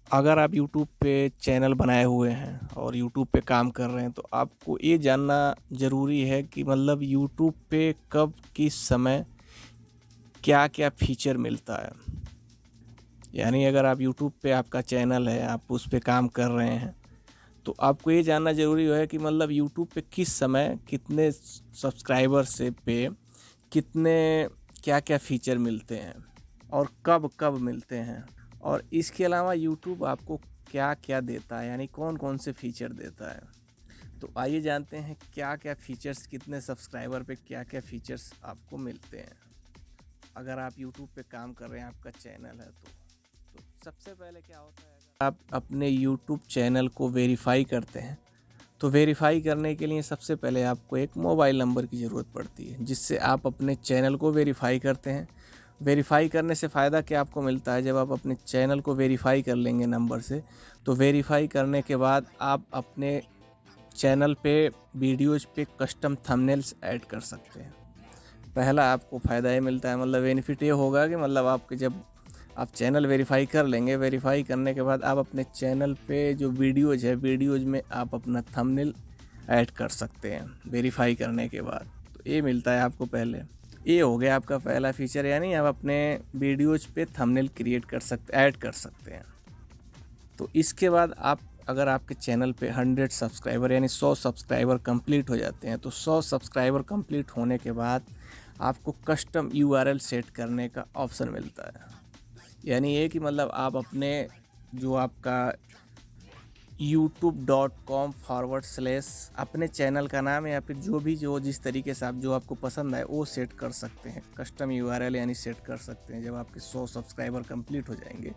अगर आप यूट्यूब पे चैनल बनाए हुए हैं और यूट्यूब पे काम कर रहे हैं तो आपको ये जानना ज़रूरी है कि मतलब यूट्यूब पे कब किस समय क्या क्या फीचर मिलता है। यानी अगर आप यूट्यूब पे आपका चैनल है, आप उस पे काम कर रहे हैं, तो आपको ये जानना ज़रूरी है कि मतलब यूट्यूब पे किस समय कितने सब्सक्राइबर से पे कितने क्या क्या फ़ीचर मिलते हैं और कब कब मिलते हैं। और इसके अलावा यूट्यूब आपको क्या क्या देता है, यानी कौन कौन से फ़ीचर देता है। तो आइए जानते हैं क्या क्या फ़ीचर्स, कितने सब्सक्राइबर पे क्या क्या फ़ीचर्स आपको मिलते हैं अगर आप यूट्यूब पे काम कर रहे हैं, आपका चैनल है तो सबसे पहले क्या होता है, अगर आप अपने यूट्यूब चैनल को वेरीफाई करते हैं तो वेरीफाई करने के लिए सबसे पहले आपको एक मोबाइल नंबर की ज़रूरत पड़ती है, जिससे आप अपने चैनल को वेरीफाई करते हैं। वेरीफाई करने से फ़ायदा क्या आपको मिलता है, जब आप अपने चैनल को वेरीफाई कर लेंगे नंबर से, तो वेरीफाई करने के बाद आप अपने चैनल पे वीडियोज़ पे कस्टम थंबनेल्स ऐड कर सकते हैं। पहला आपको फ़ायदा ये मिलता है, मतलब बेनिफिट ये होगा कि मतलब आपके जब आप चैनल वेरीफाई कर लेंगे, वेरीफाई करने के बाद आप अपने चैनल पे जो वीडियोज़ है, वीडियोज़ में आप अपना थंबनेल ऐड कर सकते हैं वेरीफाई करने के बाद। तो ये मिलता है आपको पहले। ये हो गया आपका पहला फ़ीचर, यानी आप अपने वीडियोज़ पे थंबनेल क्रिएट कर सकते, ऐड कर सकते हैं। तो इसके बाद आप, अगर आपके चैनल पे 100 सब्सक्राइबर यानी 100 सब्सक्राइबर कंप्लीट हो जाते हैं, तो 100 सब्सक्राइबर कंप्लीट होने के बाद आपको कस्टम यूआरएल सेट करने का ऑप्शन मिलता है। यानी ये कि मतलब आप अपने जो आपका youtube.com/, अपने चैनल का नाम या फिर जो जिस तरीके से आप जो आपको पसंद आए वो सेट कर सकते हैं। कस्टम यूआरएल यानी सेट कर सकते हैं। जब आपके 100 सब्सक्राइबर कंप्लीट हो जाएंगे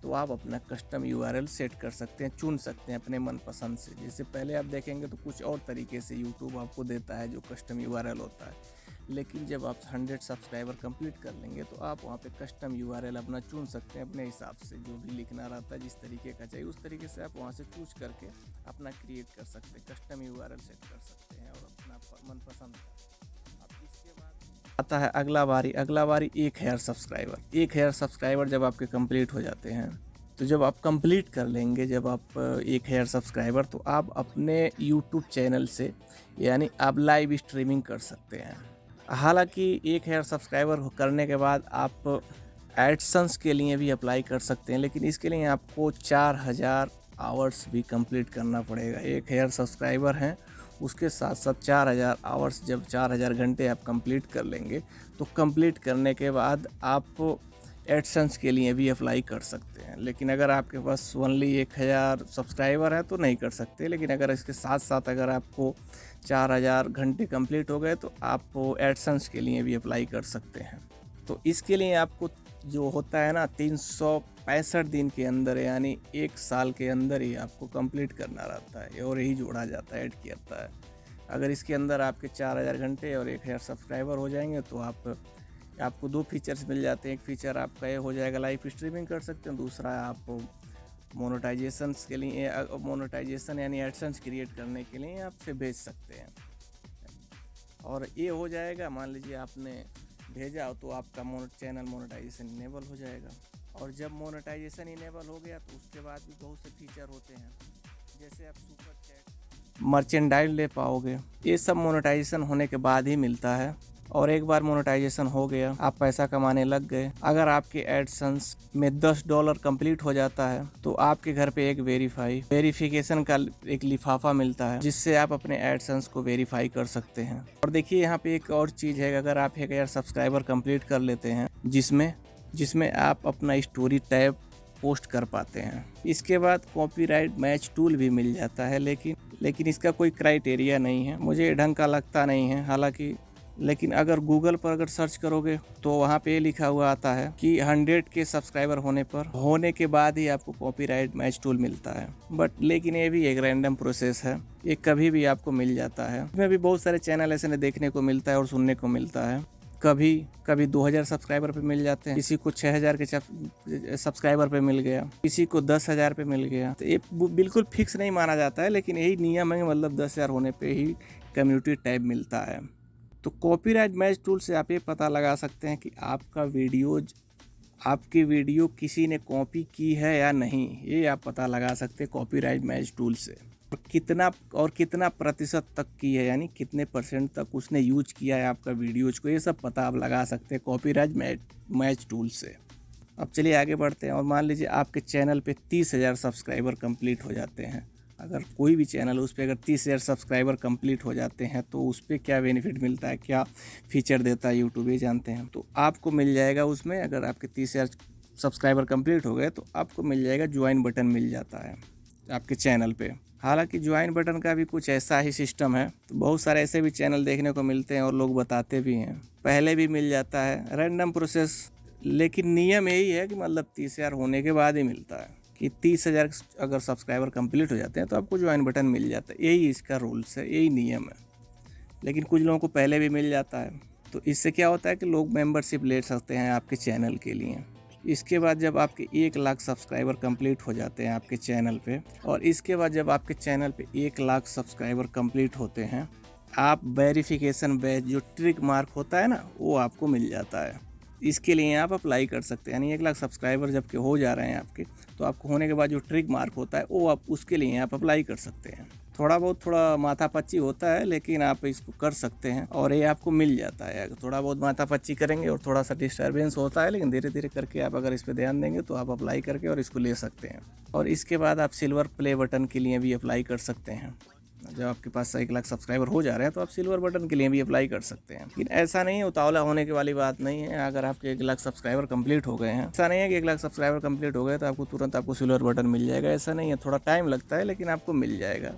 तो आप अपना कस्टम यूआरएल सेट कर सकते हैं, चुन सकते हैं अपने मनपसंद से। जैसे पहले आप देखेंगे तो कुछ और तरीके से यूट्यूब आपको देता है जो कस्टम यूआरएल होता है, लेकिन जब आप 100 सब्सक्राइबर कंप्लीट कर लेंगे तो आप वहाँ पे कस्टम यूआरएल अपना चुन सकते हैं अपने हिसाब से। जो भी लिखना रहता है, जिस तरीके का चाहिए उस तरीके से आप वहाँ से चूज करके अपना क्रिएट कर सकते हैं, कस्टम यूआरएल सेट कर सकते हैं और अपना मनपसंद का। अब इसके बाद आता है अगला बारी 1000 सब्सक्राइबर। 1000 सब्सक्राइबर जब आपके कंप्लीट हो जाते हैं, तो जब आप कंप्लीट कर लेंगे, जब आप 1000 सब्सक्राइबर, तो आप अपने यूट्यूब चैनल से यानी आप लाइव स्ट्रीमिंग कर सकते हैं। हालांकि 1000 सब्सक्राइबर करने के बाद आप एडसन्स के लिए भी अप्लाई कर सकते हैं, लेकिन इसके लिए आपको 4000 आवर्स भी कंप्लीट करना पड़ेगा। 1000 सब्सक्राइबर हैं, उसके साथ साथ 4000 आवर्स, जब 4000 घंटे आप कंप्लीट कर लेंगे तो कंप्लीट करने के बाद आप एडसन्स के लिए भी अप्लाई कर सकते हैं। लेकिन अगर आपके पास ओनली 1000 सब्सक्राइबर है तो नहीं कर सकते। लेकिन अगर इसके साथ साथ अगर आपको 4000 घंटे कंप्लीट हो गए तो आप एडसन्स के लिए भी अप्लाई कर सकते हैं। तो इसके लिए आपको जो होता है ना, 365 दिन के अंदर यानी 1 साल के अंदर ही आपको कंप्लीट करना रहता है और यही जोड़ा जाता है, ऐड किया जाता है। अगर इसके अंदर आपके 4000 घंटे और 1000 सब्सक्राइबर हो जाएंगे तो आपको 2 फीचर्स मिल जाते हैं। एक फीचर आपका ये हो जाएगा, लाइव स्ट्रीमिंग कर सकते हैं। दूसरा आप मोनेटाइजेशंस के लिए, मोनेटाइजेशन यानी एडसेंस क्रिएट करने के लिए आप से भेज सकते हैं। और ये हो जाएगा, मान लीजिए आपने भेजा तो आपका चैनल मोनेटाइजेशन इनेबल हो जाएगा। और जब मोनेटाइजेशन इनेबल हो गया तो उसके बाद भी बहुत से फीचर होते हैं, जैसे आप सुपर चैट, मर्चेंडाइज ले पाओगे। ये सब मोनेटाइजेशन होने के बाद ही मिलता है। और एक बार मोनेटाइजेशन हो गया, आप पैसा कमाने लग गए, अगर आपके एडसेंस में $10 कंप्लीट हो जाता है तो आपके घर पे एक वेरिफिकेशन का एक लिफाफा मिलता है, जिससे आप अपने एडसेंस को वेरीफाई कर सकते हैं। और देखिए यहाँ पे एक और चीज़ है, अगर आप 1000 सब्सक्राइबर कंप्लीट कर लेते हैं, जिसमें आप अपना स्टोरी टैब पोस्ट कर पाते हैं, इसके बाद कॉपीराइट मैच टूल भी मिल जाता है। लेकिन इसका कोई क्राइटेरिया नहीं है, मुझे ढंग का लगता नहीं है हालांकि। लेकिन अगर गूगल पर अगर सर्च करोगे तो वहाँ पे लिखा हुआ आता है कि 100 के सब्सक्राइबर होने के बाद ही आपको कॉपीराइट मैच टूल मिलता है। लेकिन ये भी एक रैंडम प्रोसेस है, ये कभी भी आपको मिल जाता है। इसमें भी बहुत सारे चैनल ऐसे देखने को मिलता है और सुनने को मिलता है। कभी 2000 सब्सक्राइबर पे मिल जाते हैं, किसी को 6000 के सब्सक्राइबर पे मिल गया, किसी को 10,000 पे मिल गया। तो ये बिल्कुल फिक्स नहीं माना जाता है, लेकिन यही नियम है, मतलब 10,000 होने पे ही कम्युनिटी टैब मिलता है। तो कॉपीराइट मैच टूल से आप ये पता लगा सकते हैं कि आपका वीडियोज आपकी वीडियो किसी ने कॉपी की है या नहीं, ये आप पता लगा सकते हैं कॉपीराइट मैच टूल से। और कितना प्रतिशत तक की है, यानी कितने परसेंट तक उसने यूज किया है आपका वीडियोज को, ये सब पता आप लगा सकते हैं कॉपीराइट मैच टूल से। अब चलिए आगे बढ़ते हैं। और मान लीजिए आपके चैनल पे 30,000 सब्सक्राइबर कंप्लीट हो जाते हैं। अगर कोई भी चैनल उस पर अगर 30,000 सब्सक्राइबर कंप्लीट हो जाते हैं तो उस पर क्या बेनिफिट मिलता है, क्या फीचर देता है यूट्यूब, ये जानते हैं। तो आपको मिल जाएगा उसमें, अगर आपके 30,000 सब्सक्राइबर कंप्लीट हो गए तो आपको मिल जाएगा ज्वाइन बटन मिल जाता है आपके चैनल पे। हालांकि ज्वाइन बटन का भी कुछ ऐसा ही सिस्टम है। तो बहुत सारे ऐसे भी चैनल देखने को मिलते हैं और लोग बताते भी हैं, पहले भी मिल जाता है, रैंडम प्रोसेस। लेकिन नियम यही है कि मतलब 30,000 होने के बाद ही मिलता है, कि 30,000 अगर सब्सक्राइबर कंप्लीट हो जाते हैं तो आपको ज्वाइन बटन मिल जाता है। यही इसका रूल्स है, यही नियम है। लेकिन कुछ लोगों को पहले भी मिल जाता है। तो इससे क्या होता है कि लोग मेंबरशिप ले सकते हैं आपके चैनल के लिए। इसके बाद जब आपके 1 लाख सब्सक्राइबर कंप्लीट हो जाते हैं आपके चैनल पे, और इसके बाद जब आपके चैनल पे 1 लाख सब्सक्राइबर कंप्लीट होते हैं, आप वेरिफिकेशन बैच जो ट्रिक मार्क होता है ना, वो आपको मिल जाता है। इसके लिए आप अप्लाई कर सकते हैं। यानी 1 लाख सब्सक्राइबर जबकि हो जा रहे हैं आपके, तो आपको होने के बाद जो ट्रिक मार्क होता है वो आप उसके लिए आप अप्लाई कर सकते हैं। थोड़ा माथापच्ची होता है, लेकिन आप इसको कर सकते हैं और ये आपको मिल जाता है। अगर थोड़ा बहुत माथापच्ची करेंगे और थोड़ा सा डिस्टर्बेंस होता है, लेकिन धीरे धीरे करके आप अगर इस पर ध्यान देंगे तो आप अप्लाई करके और इसको ले सकते हैं। और इसके बाद आप सिल्वर प्ले बटन के लिए भी अप्लाई कर सकते हैं। जब आपके पास 1 लाख सब्सक्राइबर हो जा रहे हैं तो आप सिल्वर बटन के लिए भी अप्लाई कर सकते हैं। लेकिन ऐसा नहीं है, उतावला होने की वाली बात नहीं है। अगर आपके 1 लाख सब्सक्राइबर कंप्लीट हो गए हैं, ऐसा नहीं है कि 1 लाख सब्सक्राइबर कंप्लीट हो गए तो आपको तुरंत आपको सिल्वर बटन मिल जाएगा, ऐसा नहीं है। थोड़ा टाइम लगता है, लेकिन आपको मिल जाएगा।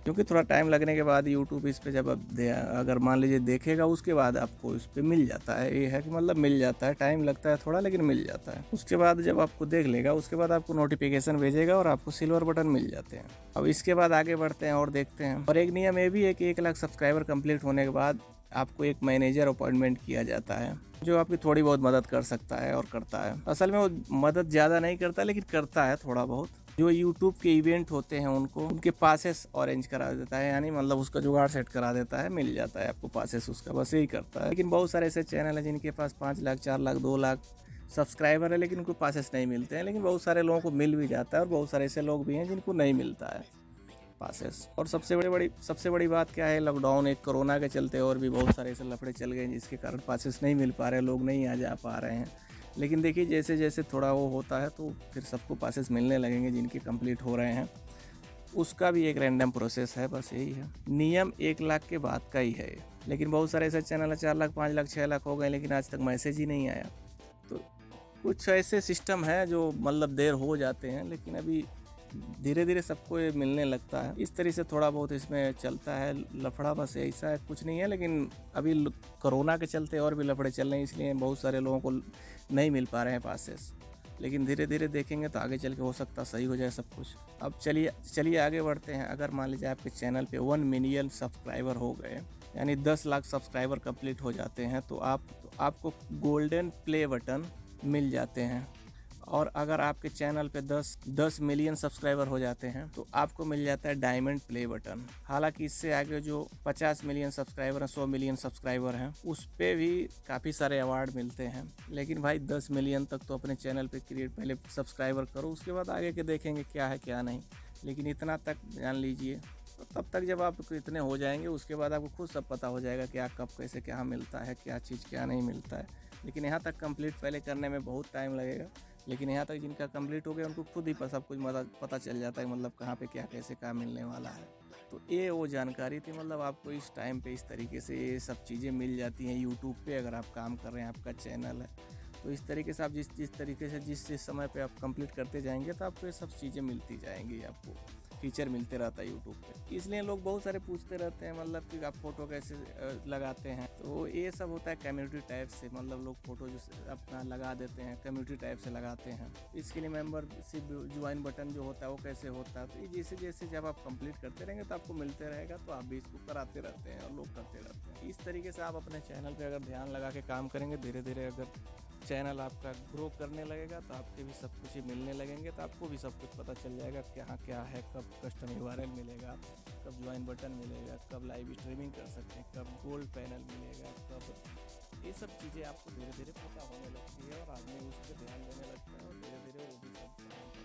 क्योंकि थोड़ा टाइम लगने के बाद यूट्यूब इस पे जब आप अगर मान लीजिए देखेगा, उसके बाद आपको इस पे मिल जाता है। ये है कि मतलब मिल जाता है, टाइम लगता है थोड़ा, लेकिन मिल जाता है। उसके बाद जब आपको देख लेगा, उसके बाद आपको नोटिफिकेशन भेजेगा और आपको सिल्वर बटन मिल जाते हैं। अब इसके बाद आगे बढ़ते हैं और देखते हैं। और एक नियम ये भी है कि 1 लाख सब्सक्राइबर कंप्लीट होने के बाद आपको एक मैनेजर अपॉइंटमेंट किया जाता है, जो आपकी थोड़ी बहुत मदद कर सकता है और करता है। असल में वो मदद ज़्यादा नहीं करता, लेकिन करता है थोड़ा बहुत। जो यूट्यूब के इवेंट होते हैं उनको उनके पासेस अरेंज करा देता है, यानी मतलब उसका जुगाड़ सेट करा देता है, मिल जाता है आपको पासेस उसका, बस यही करता है। लेकिन बहुत सारे ऐसे चैनल हैं जिनके पास 5 लाख 4 लाख 2 लाख सब्सक्राइबर है, लेकिन उनको पासेस नहीं मिलते हैं। लेकिन बहुत सारे लोगों को मिल भी जाता है और बहुत सारे ऐसे लोग भी हैं जिनको नहीं मिलता है पासेस। और सबसे बड़ी बात क्या है, लॉकडाउन एक कोरोना के चलते और भी बहुत सारे ऐसे लफड़े चल गए जिसके कारण पासेस नहीं मिल पा रहे, लोग नहीं आ जा पा रहे हैं। लेकिन देखिए जैसे जैसे थोड़ा वो होता है तो फिर सबको पासेस मिलने लगेंगे जिनके कंप्लीट हो रहे हैं। उसका भी एक रैंडम प्रोसेस है, बस यही है। नियम 1 लाख के बाद का ही है। लेकिन बहुत सारे ऐसे चैनल है 4 लाख 5 लाख 6 लाख हो गए, लेकिन आज तक मैसेज ही नहीं आया। तो कुछ ऐसे सिस्टम है जो मतलब देर हो जाते हैं, लेकिन अभी धीरे धीरे सबको ये मिलने लगता है। इस तरह से थोड़ा बहुत इसमें चलता है लफड़ा, बस ऐसा है, कुछ नहीं है। लेकिन अभी कोरोना के चलते और भी लफड़े चल रहे हैं, इसलिए बहुत सारे लोगों को नहीं मिल पा रहे हैं पासेस। लेकिन धीरे धीरे देखेंगे तो आगे चल के हो सकता सही हो जाए सब कुछ। अब चलिए आगे बढ़ते हैं। अगर मान लीजिए आपके चैनल पे 1 मिलियन सब्सक्राइबर हो गए, यानी 10 लाख सब्सक्राइबर कंप्लीट हो जाते हैं, तो आपको गोल्डन प्ले बटन मिल जाते हैं। और अगर आपके चैनल पे 10 मिलियन सब्सक्राइबर हो जाते हैं तो आपको मिल जाता है डायमंड प्ले बटन। हालांकि इससे आगे जो 50 मिलियन सब्सक्राइबर हैं, 100 मिलियन सब्सक्राइबर हैं, उस पे भी काफ़ी सारे अवार्ड मिलते हैं। लेकिन भाई 10 मिलियन तक तो अपने चैनल पे पहले सब्सक्राइबर करो, उसके बाद आगे के देखेंगे क्या है क्या नहीं। लेकिन इतना तक जान लीजिए। तो तब तक जब आप इतने हो जाएंगे, उसके बाद आपको खुद सब पता हो जाएगा क्या कब कैसे क्या मिलता है, क्या चीज़ क्या नहीं मिलता है। लेकिन यहाँ तक कंप्लीट पहले करने में बहुत टाइम लगेगा। लेकिन यहाँ तक जिनका कंप्लीट हो गया उनको खुद ही सब कुछ पता चल जाता है, मतलब कहाँ पे क्या कैसे क्या मिलने वाला है। तो ये वो जानकारी थी, मतलब आपको इस टाइम पे इस तरीके से ये सब चीज़ें मिल जाती हैं यूट्यूब पे। अगर आप काम कर रहे हैं, आपका चैनल है, तो इस तरीके से आप जिस तरीके से जिस समय पे आप कंप्लीट करते जाएंगे तो आपको ये सब चीज़ें मिलती जाएंगी, आपको फीचर मिलते रहता है यूट्यूब पे। इसलिए लोग बहुत सारे पूछते रहते हैं, मतलब कि आप फ़ोटो कैसे लगाते हैं। तो ये सब होता है कम्युनिटी टाइप से, मतलब लोग फ़ोटो जो अपना लगा देते हैं कम्युनिटी टाइप से लगाते हैं। इसके लिए मेंबरशिप ज्वाइन बटन जो होता है वो कैसे होता है। तो ये जैसे जैसे जब आप कंप्लीट करते रहेंगे तो आपको मिलते रहेगा, तो आप भी इसको कराते रहते हैं और लोग करते रहते हैं। इस तरीके से आप अपने चैनल पर अगर ध्यान लगा के काम करेंगे, धीरे धीरे अगर चैनल आपका ग्रो करने लगेगा तो आपके भी सब कुछ ही मिलने लगेंगे। तो आपको भी सब कुछ पता चल जाएगा क्या क्या है, कब कस्टम यूआरएल मिलेगा, कब ज्वाइन बटन मिलेगा, कब लाइव स्ट्रीमिंग कर सकते हैं, कब गोल्ड पैनल मिलेगा, कब ये सब चीज़ें आपको धीरे धीरे पता होने लगती है और आदमी उस पर ध्यान देने लगता है और धीरे धीरे वो भी सब काम